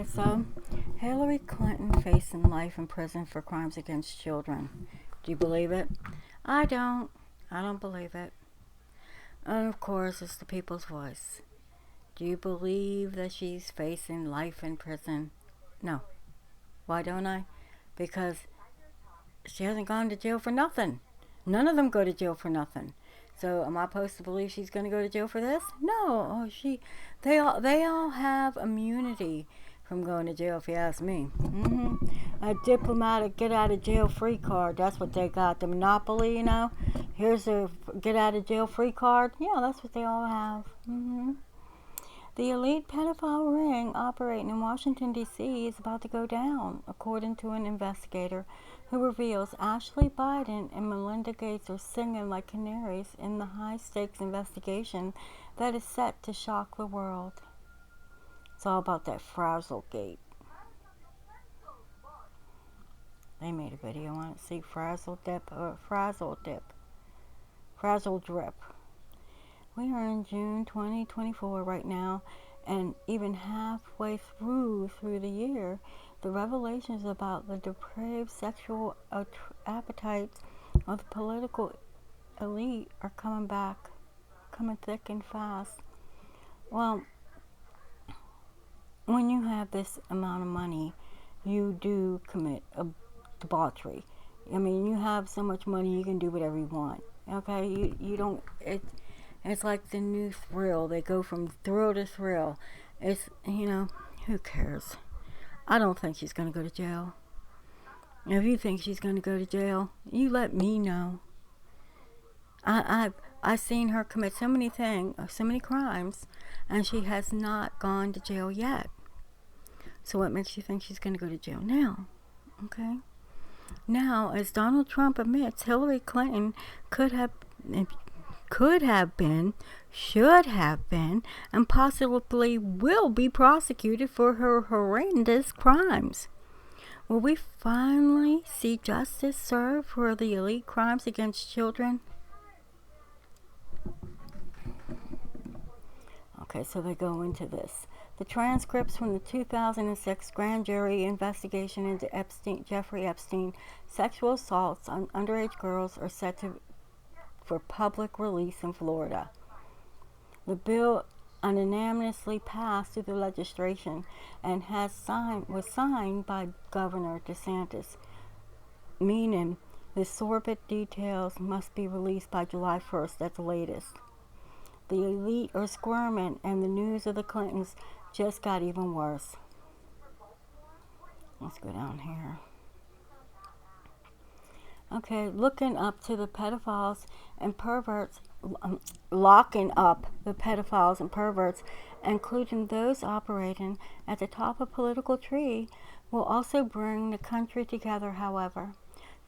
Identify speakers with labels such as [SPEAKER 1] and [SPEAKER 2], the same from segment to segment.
[SPEAKER 1] Okay, so Hillary Clinton facing life in prison for crimes against children. Do you believe it? I don't. I don't believe it. And of course, it's the people's voice. Do you believe that she's facing life in prison? No. Why don't I? Because she hasn't gone to jail for nothing. None of them go to jail for nothing. So am I supposed to believe she's going to go to jail for this? No. They all have immunity from going to jail, if you ask me. A diplomatic get out of jail free card. That's what they got. The monopoly, Here's a get out of jail free card. Yeah, that's what they all have. The elite pedophile ring operating in Washington, D.C. is about to go down, according to an investigator who reveals Ashley Biden and Melinda Gates are singing like canaries in the high-stakes investigation that is set to shock the world. It's all about that Frazzlegate. They made a video on it. See, Frazzle Drip. We are in June 2024 right now, and even halfway through the year, the revelations about the depraved sexual appetites of the political elite are coming thick and fast. Well, when you have this amount of money, you do commit a debauchery. I mean, you have so much money, you can do whatever you want. Okay, you don't. It's like the new thrill. They go from thrill to thrill. It's, who cares? I don't think she's going to go to jail. If you think she's going to go to jail, you let me know. I've seen her commit so many crimes, and she has not gone to jail yet. So what makes you think she's going to go to jail now? Okay? Now, as Donald Trump admits, Hillary Clinton could have been, should have been, and possibly will be prosecuted for her horrendous crimes. Will we finally see justice served for the elite crimes against children? Okay, so they go into this. The transcripts from the 2006 grand jury investigation into Jeffrey Epstein sexual assaults on underage girls are set for public release in Florida. The bill unanimously passed through the legislation and was signed by Governor DeSantis, meaning the sordid details must be released by July 1st at the latest. The elite are squirming, and the news of the Clintons just got even worse. Let's go down here. Okay, looking up to the pedophiles and perverts, locking up the pedophiles and perverts, including those operating at the top of political tree, will also bring the country together, however.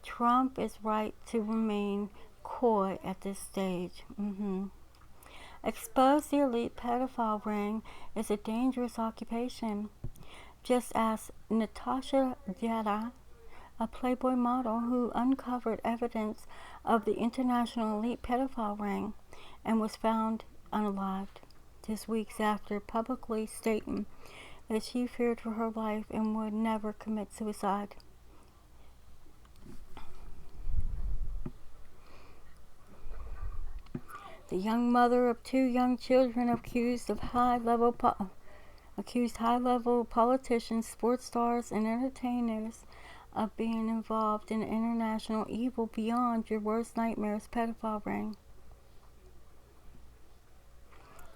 [SPEAKER 1] Trump is right to remain coy at this stage. Expose the elite pedophile ring is a dangerous occupation, just as Natasha Detta, a Playboy model who uncovered evidence of the international elite pedophile ring and was found unalived just weeks after publicly stating that she feared for her life and would never commit suicide. The young mother of two young children accused high-level politicians, sports stars, and entertainers of being involved in international evil beyond your worst nightmares pedophile ring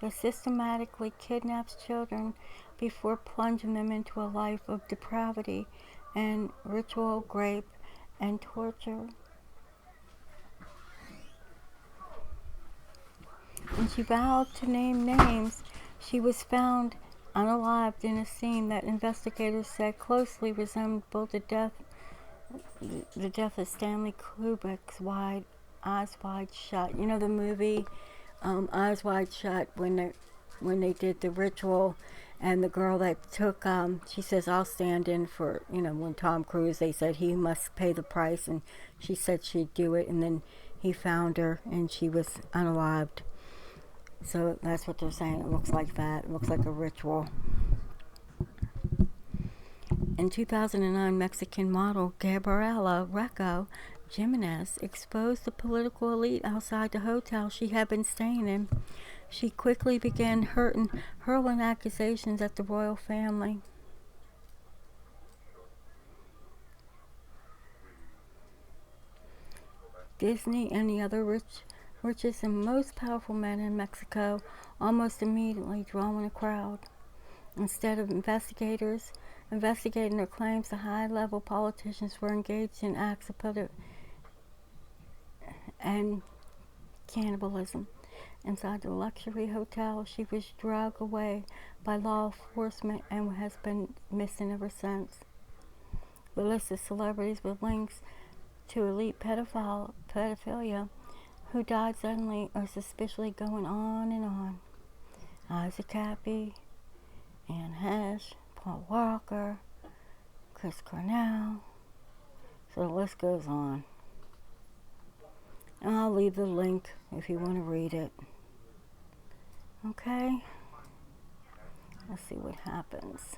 [SPEAKER 1] that systematically kidnaps children before plunging them into a life of depravity and ritual rape and torture. When she vowed to name names, she was found unalived in a scene that investigators said closely resembled the death of Stanley Kubrick's Eyes Wide Shut. You know the movie Eyes Wide Shut, when they did the ritual, and the girl that took, she says, I'll stand in for, when Tom Cruise, they said he must pay the price, and she said she'd do it, and then he found her, and she was unalived. So that's what they're saying. It looks like that. It looks like a ritual. In 2009, Mexican model Gabriela Recco Jimenez exposed the political elite outside the hotel she had been staying in. She quickly began hurling accusations at the royal family. Disney and the other richest and most powerful men in Mexico almost immediately drawing a crowd. Instead of investigating their claims, the high-level politicians were engaged in acts of and cannibalism. Inside the luxury hotel, she was dragged away by law enforcement and has been missing ever since. The list of celebrities with links to elite pedophilia who died suddenly or suspiciously going on and on. Isaac Cappy, Anne Hesh, Paul Walker, Chris Cornell. So the list goes on. And I'll leave the link if you want to read it. Okay? Let's see what happens.